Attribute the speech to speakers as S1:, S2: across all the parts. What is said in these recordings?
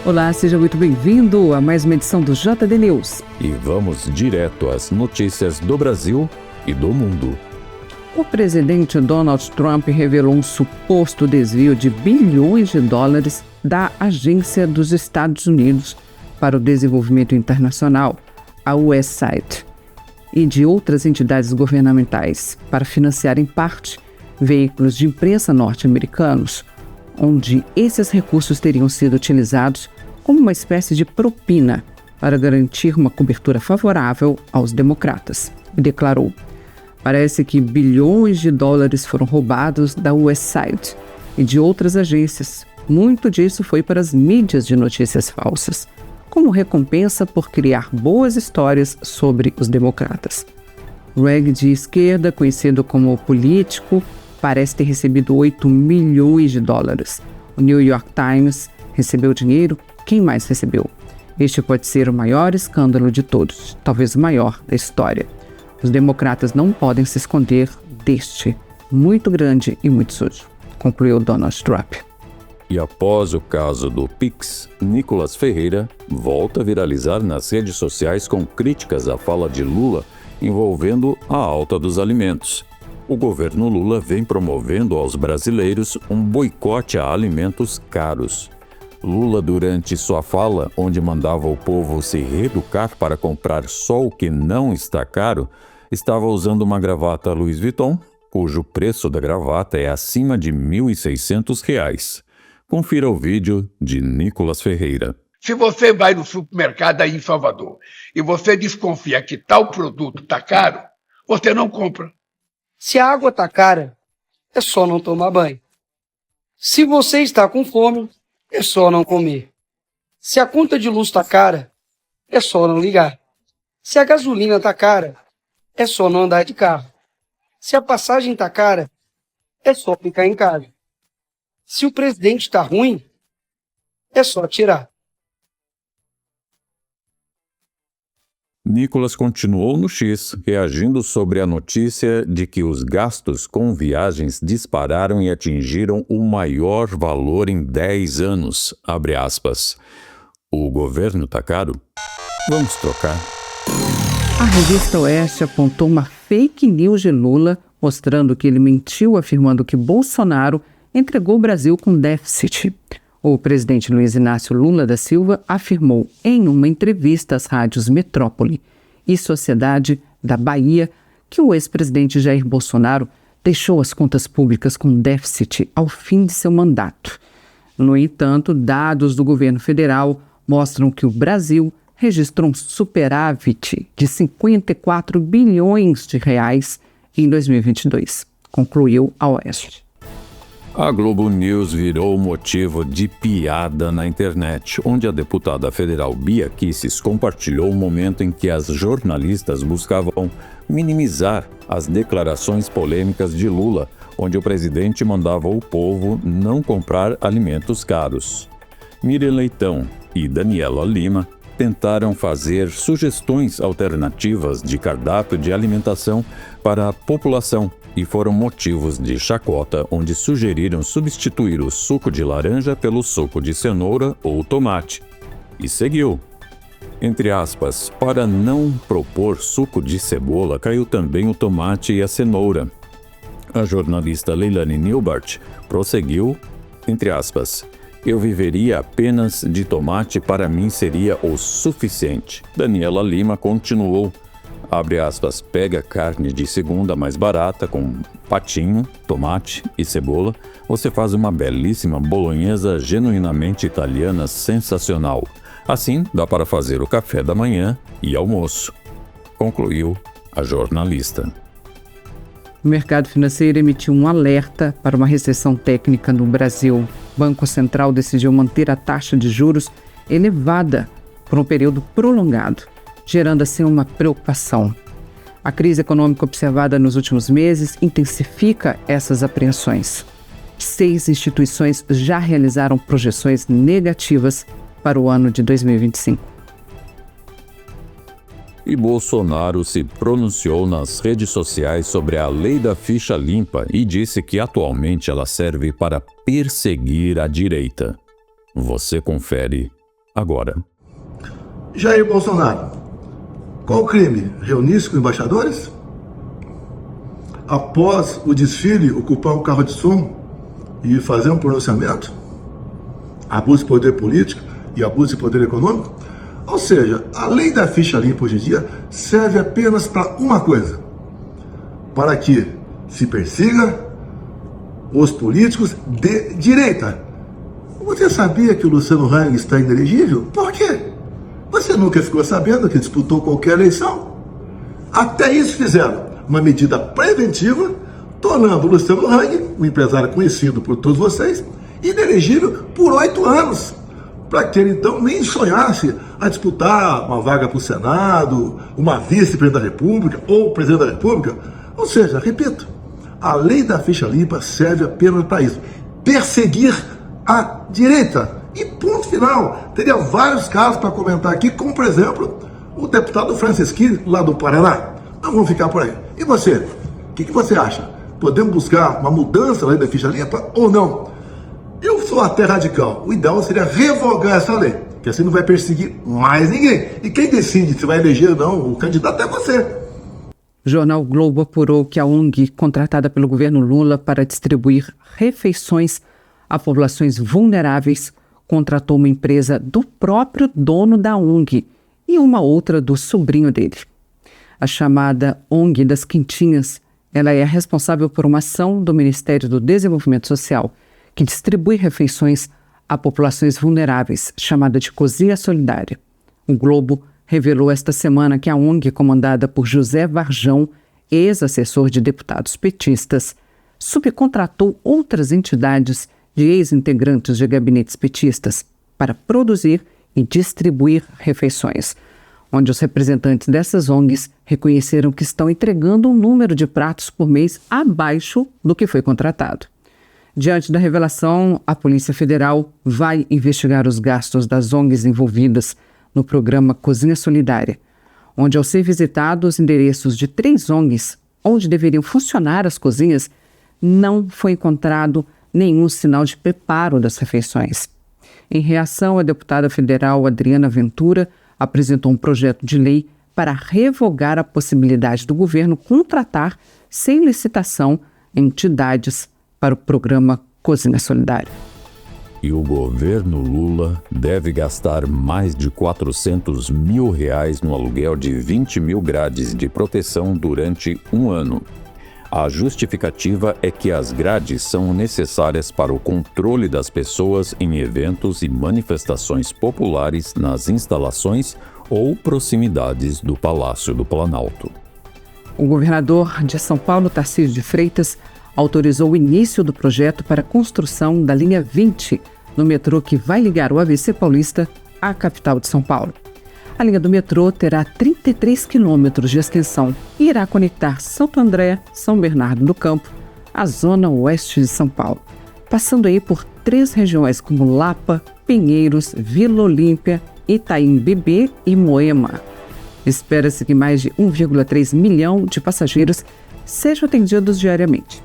S1: Olá, seja muito bem-vindo a mais uma edição do JD News.
S2: E vamos direto às notícias do Brasil e do mundo.
S1: O presidente Donald Trump revelou um suposto desvio de bilhões de dólares da Agência dos Estados Unidos para o Desenvolvimento Internacional, a USAID, e de outras entidades governamentais para financiar, em parte, veículos de imprensa norte-americanos, onde esses recursos teriam sido utilizados como uma espécie de propina para garantir uma cobertura favorável aos democratas. E declarou: parece que bilhões de dólares foram roubados da USAID e de outras agências. Muito disso foi para as mídias de notícias falsas, como recompensa por criar boas histórias sobre os democratas. Reg de esquerda, conhecido como político, parece ter recebido 8 milhões de dólares. O New York Times recebeu dinheiro. Quem mais recebeu? Este pode ser o maior escândalo de todos, talvez o maior da história. Os democratas não podem se esconder deste, muito grande e muito sujo, concluiu Donald Trump.
S2: E após o caso do Pix, Nicolas Ferreira volta a viralizar nas redes sociais com críticas à fala de Lula envolvendo a alta dos alimentos. O governo Lula vem promovendo aos brasileiros um boicote a alimentos caros. Lula, durante sua fala, onde mandava o povo se reeducar para comprar só o que não está caro, estava usando uma gravata Louis Vuitton, cujo preço da gravata é acima de R$ 1.600. Confira o vídeo de Nicolas Ferreira.
S3: Se você vai no supermercado aí em Salvador e você desconfia que tal produto está caro, você não compra.
S4: Se a água está cara, é só não tomar banho. Se você está com fome, é só não comer. Se a conta de luz está cara, é só não ligar. Se a gasolina está cara, é só não andar de carro. Se a passagem está cara, é só ficar em casa. Se o presidente está ruim, é só tirar.
S2: Nicolas continuou no X, reagindo sobre a notícia de que os gastos com viagens dispararam e atingiram o maior valor em 10 anos. Abre aspas. O governo tá caro? Vamos trocar.
S1: A revista Oeste apontou uma fake news de Lula, mostrando que ele mentiu afirmando que Bolsonaro entregou o Brasil com déficit. O presidente Luiz Inácio Lula da Silva afirmou em uma entrevista às rádios Metrópole e Sociedade da Bahia que o ex-presidente Jair Bolsonaro deixou as contas públicas com déficit ao fim de seu mandato. No entanto, dados do governo federal mostram que o Brasil registrou um superávit de 54 bilhões de reais em 2022, concluiu a Oeste.
S2: A Globo News virou motivo de piada na internet, onde a deputada federal Bia Kicis compartilhou o momento em que as jornalistas buscavam minimizar as declarações polêmicas de Lula, onde o presidente mandava o povo não comprar alimentos caros. Miriam Leitão e Daniela Lima tentaram fazer sugestões alternativas de cardápio de alimentação para a população e foram motivos de chacota, onde sugeriram substituir o suco de laranja pelo suco de cenoura ou tomate. E seguiu. Entre aspas, para não propor suco de cebola, caiu também o tomate e a cenoura. A jornalista Leilani Nilbart prosseguiu, entre aspas, eu viveria apenas de tomate, para mim seria o suficiente. Daniela Lima continuou, abre aspas, pega carne de segunda mais barata com patinho, tomate e cebola, você faz uma belíssima bolonhesa genuinamente italiana sensacional. Assim, dá para fazer o café da manhã e almoço, concluiu a jornalista.
S1: O mercado financeiro emitiu um alerta para uma recessão técnica no Brasil. O Banco Central decidiu manter a taxa de juros elevada por um período prolongado, gerando assim uma preocupação. A crise econômica observada nos últimos meses intensifica essas apreensões. 6 instituições já realizaram projeções negativas para o ano de 2025.
S2: E Bolsonaro se pronunciou nas redes sociais sobre a lei da ficha limpa e disse que atualmente ela serve para perseguir a direita. Você confere agora.
S5: Jair Bolsonaro, qual o crime? Reunir-se com embaixadores? Após o desfile, ocupar um carro de som e fazer um pronunciamento? Abuso de poder político e abuso de poder econômico? Ou seja, a lei da ficha limpa hoje em dia serve apenas para uma coisa: para que se persiga os políticos de direita. Você sabia que o Luciano Hang está inelegível? Por quê? Você nunca ficou sabendo que disputou qualquer eleição? Até isso fizeram uma medida preventiva, tornando o Luciano Hang, um empresário conhecido por todos vocês, inelegível por 8 anos, para que ele então nem sonhasse a disputar uma vaga para o Senado, uma vice-presidente da República ou presidente da República. Ou seja, repito, a lei da ficha limpa serve apenas para isso: perseguir a direita. E ponto final. Teria vários casos para comentar aqui, como por exemplo o deputado Francisquini, lá do Paraná. Não vamos ficar por aí. E você? O que você acha? Podemos buscar uma mudança na lei da ficha limpa ou não? Eu sou até radical. O ideal seria revogar essa lei, que assim não vai perseguir mais ninguém. E quem decide se vai eleger ou não o candidato é você.
S1: O jornal Globo apurou que a ONG, contratada pelo governo Lula para distribuir refeições a populações vulneráveis, contratou uma empresa do próprio dono da ONG e uma outra do sobrinho dele. A chamada ONG das Quentinhas, ela é responsável por uma ação do Ministério do Desenvolvimento Social que distribui refeições a populações vulneráveis, chamada de Cozinha Solidária. O Globo revelou esta semana que a ONG, comandada por José Varjão, ex-assessor de deputados petistas, subcontratou outras entidades de ex-integrantes de gabinetes petistas para produzir e distribuir refeições, onde os representantes dessas ONGs reconheceram que estão entregando um número de pratos por mês abaixo do que foi contratado. Diante da revelação, a Polícia Federal vai investigar os gastos das ONGs envolvidas no programa Cozinha Solidária, onde, ao ser visitados os endereços de 3 ONGs, onde deveriam funcionar as cozinhas, não foi encontrado nenhum sinal de preparo das refeições. Em reação, a deputada federal Adriana Ventura apresentou um projeto de lei para revogar a possibilidade do governo contratar, sem licitação, entidades para o programa Cozinha Solidária.
S2: E o governo Lula deve gastar mais de R$400 mil no aluguel de 20 mil grades de proteção durante um ano. A justificativa é que as grades são necessárias para o controle das pessoas em eventos e manifestações populares nas instalações ou proximidades do Palácio do Planalto.
S1: O governador de São Paulo, Tarcísio de Freitas, autorizou o início do projeto para a construção da linha 20 no metrô que vai ligar o ABC Paulista à capital de São Paulo. A linha do metrô terá 33 quilômetros de extensão e irá conectar Santo André, São Bernardo do Campo, à zona oeste de São Paulo, passando aí por 3 regiões como Lapa, Pinheiros, Vila Olímpia, Itaim Bibi e Moema. Espera-se que mais de 1,3 milhão de passageiros sejam atendidos diariamente.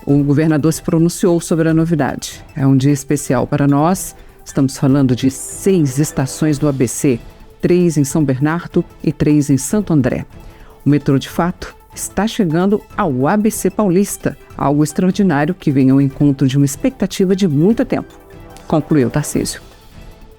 S1: O governador se pronunciou sobre a novidade. É um dia especial para nós. Estamos falando de 6 estações do ABC, 3 em São Bernardo e 3 em Santo André. O metrô, de fato, está chegando ao ABC Paulista, algo extraordinário que vem ao encontro de uma expectativa de muito tempo, concluiu Tarcísio.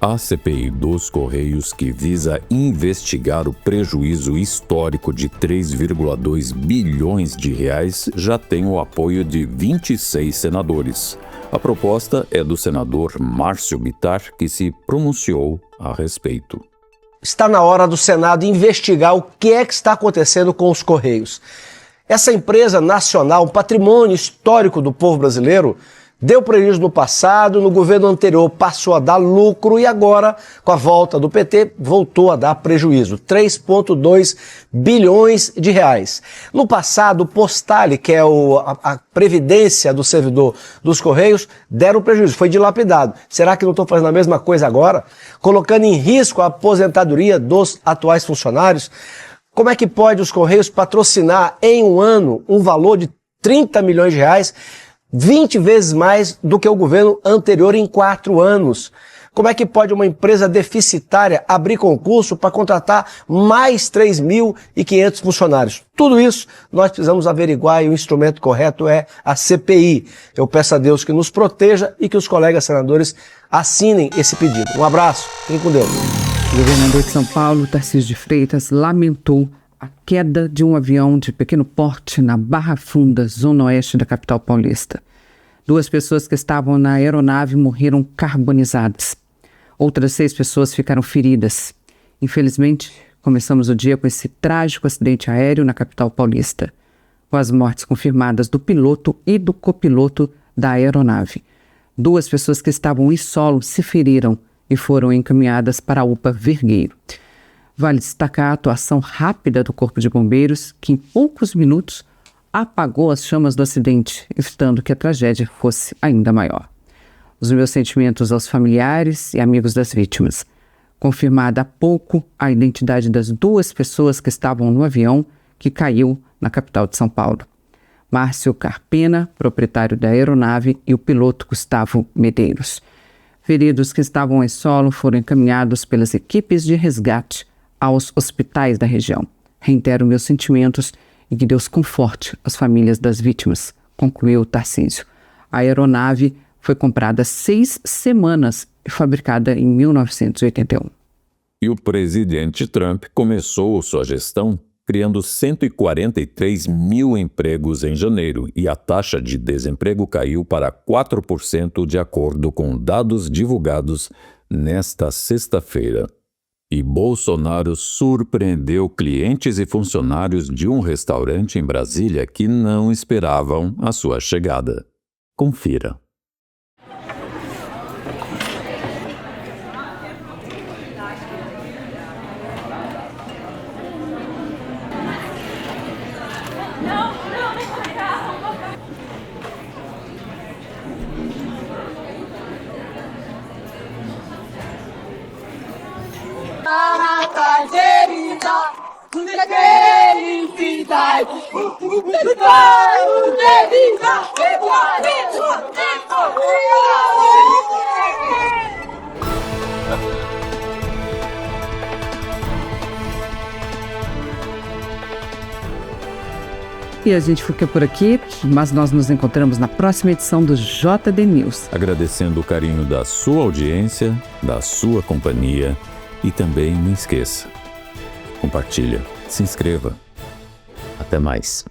S2: A CPI dos Correios, que visa investigar o prejuízo histórico de 3,2 bilhões de reais, já tem o apoio de 26 senadores. A proposta é do senador Márcio Bittar, que se pronunciou a respeito.
S6: Está na hora do Senado investigar o que é que está acontecendo com os Correios. Essa empresa nacional, um patrimônio histórico do povo brasileiro, deu prejuízo no passado, no governo anterior passou a dar lucro e agora, com a volta do PT, voltou a dar prejuízo. 3,2 bilhões de reais. No passado, o Postale, que é a previdência do servidor dos Correios, deram prejuízo, foi dilapidado. Será que não estão fazendo a mesma coisa agora? Colocando em risco a aposentadoria dos atuais funcionários? Como é que pode os Correios patrocinar em um ano um valor de 30 milhões de reais, 20 vezes mais do que o governo anterior em 4 anos? Como é que pode uma empresa deficitária abrir concurso para contratar mais 3.500 funcionários? Tudo isso nós precisamos averiguar e o instrumento correto é a CPI. Eu peço a Deus que nos proteja e que os colegas senadores assinem esse pedido. Um abraço, fiquem com Deus.
S1: O governador de São Paulo, Tarcísio de Freitas, lamentou a queda de um avião de pequeno porte na Barra Funda, zona oeste da capital paulista. 2 pessoas que estavam na aeronave morreram carbonizadas. Outras 6 pessoas ficaram feridas. Infelizmente, começamos o dia com esse trágico acidente aéreo na capital paulista, com as mortes confirmadas do piloto e do copiloto da aeronave. 2 pessoas que estavam em solo se feriram e foram encaminhadas para a UPA Vergueiro. Vale destacar a atuação rápida do Corpo de Bombeiros, que em poucos minutos apagou as chamas do acidente, evitando que a tragédia fosse ainda maior. Os meus sentimentos aos familiares e amigos das vítimas. Confirmada há pouco a identidade das 2 pessoas que estavam no avião que caiu na capital de São Paulo. Márcio Carpena, proprietário da aeronave, e o piloto Gustavo Medeiros. Feridos que estavam em solo foram encaminhados pelas equipes de resgate aos hospitais da região. Reitero meus sentimentos e que Deus conforte as famílias das vítimas, concluiu Tarcísio. A aeronave foi comprada há 6 semanas e fabricada em 1981.
S2: E o presidente Trump começou sua gestão criando 143 mil empregos em janeiro e a taxa de desemprego caiu para 4% de acordo com dados divulgados nesta sexta-feira. E Bolsonaro surpreendeu clientes e funcionários de um restaurante em Brasília que não esperavam a sua chegada. Confira.
S1: E a gente fica por aqui, mas nós nos encontramos na próxima edição do JD News.
S2: Agradecendo o carinho da sua audiência, da sua companhia e também não esqueça, compartilha, se inscreva. Até mais.